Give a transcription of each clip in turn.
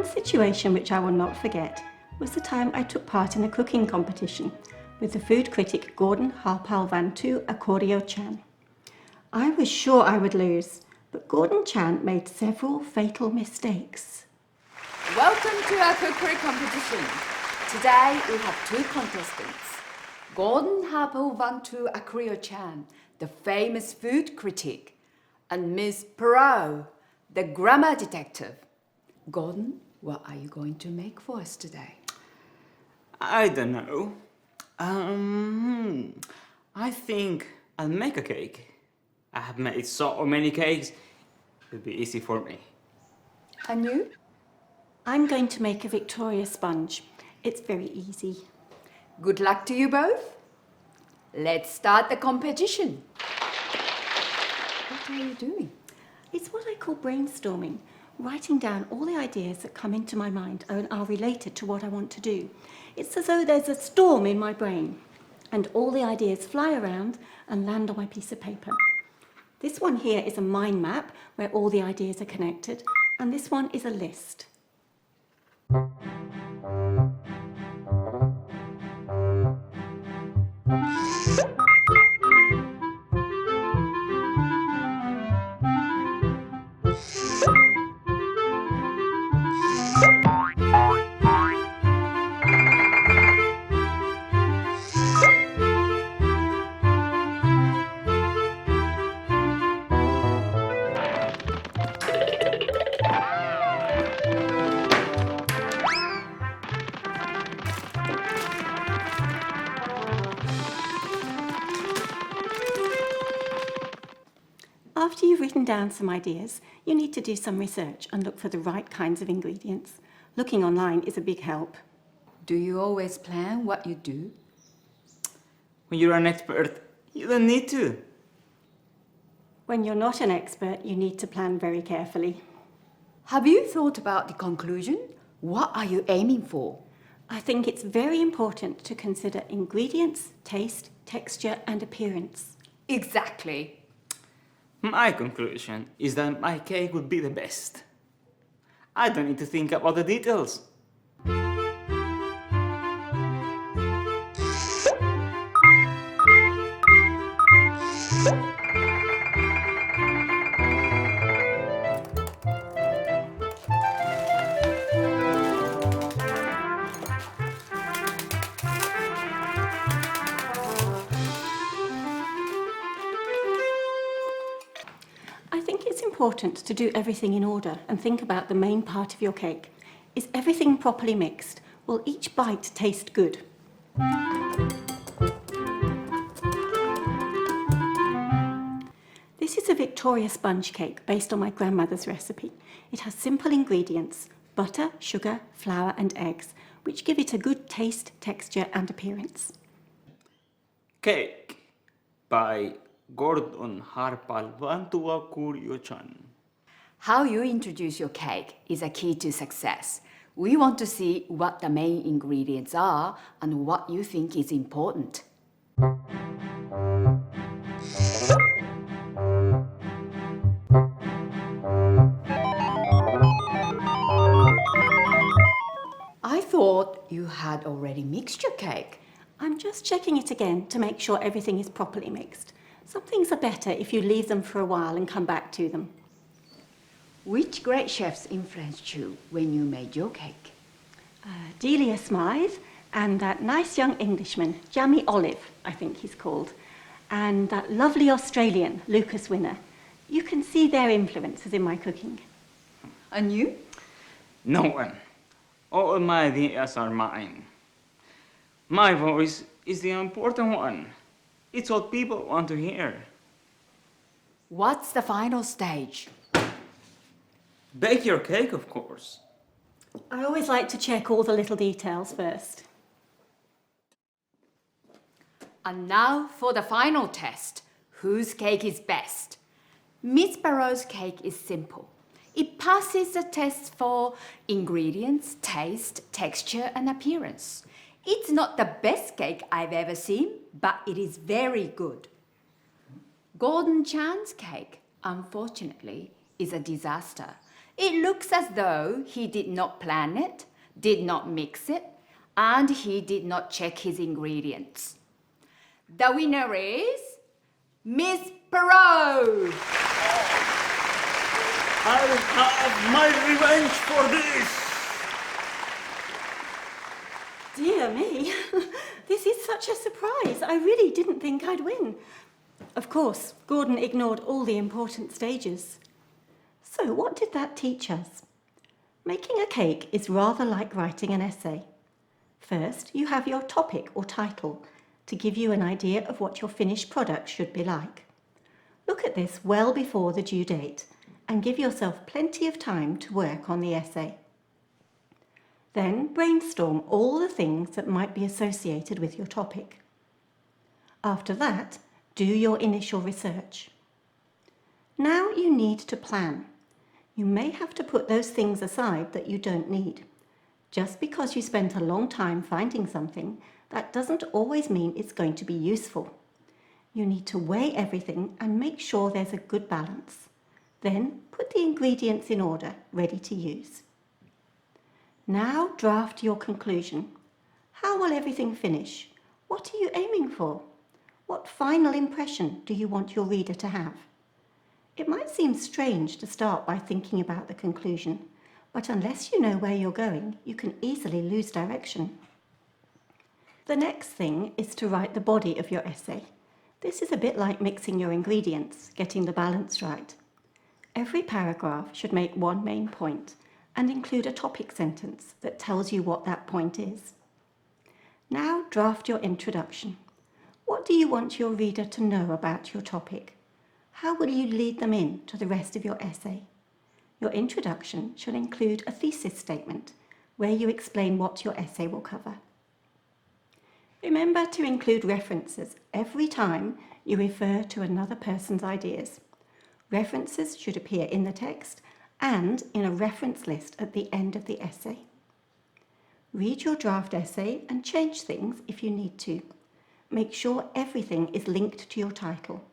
situation which I will not forget was the time I took part in a cooking competition with the food critic Gordon Harpal-Vantu Akorio-chan. I was sure I would lose, but Gordon-chan made several fatal mistakes. Welcome to our cookery competition. Today we have two contestants. Gordon Harpal-Vantu Akorio-chan, the famous food critic, and Miss Parrot, the grammar detective. Gordon, what are you going to make for us today? I don't know. I think I'll make a cake. I have made so many cakes, it'll be easy for me. And you? I'm going to make a Victoria sponge. It's very easy. Good luck to you both. Let's start the competition. What are you doing? It's what I call brainstorming, writing down all the ideas that come into my mind and are related to what I want to do. It's as though there's a storm in my brain and all the ideas fly around and land on my piece of paper. This one here is a mind map where all the ideas are connected, and this one is a list. After you've written down some ideas, you need to do some research and look for the right kinds of ingredients. Looking online is a big help. Do you always plan what you do? When you're an expert, you don't need to. When you're not an expert, you need to plan very carefully. Have you thought about the conclusion? What are you aiming for? I think it's very important to consider ingredients, taste, texture, and appearance. Exactly. My conclusion is that my cake would be the best. I don't need to think about the details. I think it's important to do everything in order and think about the main part of your cake. Is everything properly mixed? Will each bite taste good? This is a Victoria sponge cake based on my grandmother's recipe. It has simple ingredients: butter, sugar, flour and eggs, which give it a good taste, texture and appearance. Cake by Gordon Harpal-Vantu Akorio-chan. How you introduce your cake is a key to success. We want to see what the main ingredients are and what you think is important. I thought you had already mixed your cake. I'm just checking it again to make sure everything is properly mixed. Some things are better if you leave them for a while and come back to them. Which great chefs influenced you when you made your cake? Delia Smythe and that nice young Englishman, Jamie Olive, I think he's called, and that lovely Australian, Lucas Winner. You can see their influences in my cooking. And you? No one. All my ideas are mine. My voice is the important one. It's what people want to hear. What's the final stage? Bake your cake, of course. I always like to check all the little details first. And now for the final test. Whose cake is best? Miss Parrot's cake is simple. It passes the test for ingredients, taste, texture and appearance. It's not the best cake I've ever seen, but it is very good. Gordon Chan's cake, unfortunately, is a disaster. It looks as though he did not plan it, did not mix it, and he did not check his ingredients. The winner is Miss Parrot. I'll have my revenge for this! Dear me, this is such a surprise. I really didn't think I'd win. Of course, Gordon ignored all the important stages. So what did that teach us? Making a cake is rather like writing an essay. First, you have your topic or title to give you an idea of what your finished product should be like. Look at this well before the due date and give yourself plenty of time to work on the essay. Then brainstorm all the things that might be associated with your topic. After that, do your initial research. Now you need to plan. You may have to put those things aside that you don't need. Just because you spent a long time finding something, that doesn't always mean it's going to be useful. You need to weigh everything and make sure there's a good balance. Then put the ingredients in order, ready to use. Now draft your conclusion. How will everything finish? What are you aiming for? What final impression do you want your reader to have? It might seem strange to start by thinking about the conclusion, but unless you know where you're going, you can easily lose direction. The next thing is to write the body of your essay. This is a bit like mixing your ingredients, getting the balance right. Every paragraph should make one main point and include a topic sentence that tells you what that point is. Now draft your introduction. What do you want your reader to know about your topic? How will you lead them in to the rest of your essay? Your introduction should include a thesis statement where you explain what your essay will cover. Remember to include references every time you refer to another person's ideas. References should appear in the text and in a reference list at the end of the essay. Read your draft essay and change things if you need to. Make sure everything is linked to your title.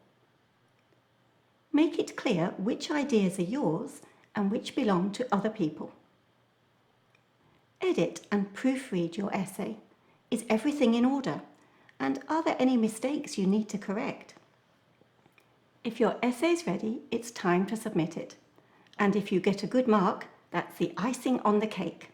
Make it clear which ideas are yours and which belong to other people. Edit and proofread your essay. Is everything in order? And are there any mistakes you need to correct? If your essay's ready, it's time to submit it. And if you get a good mark, that's the icing on the cake.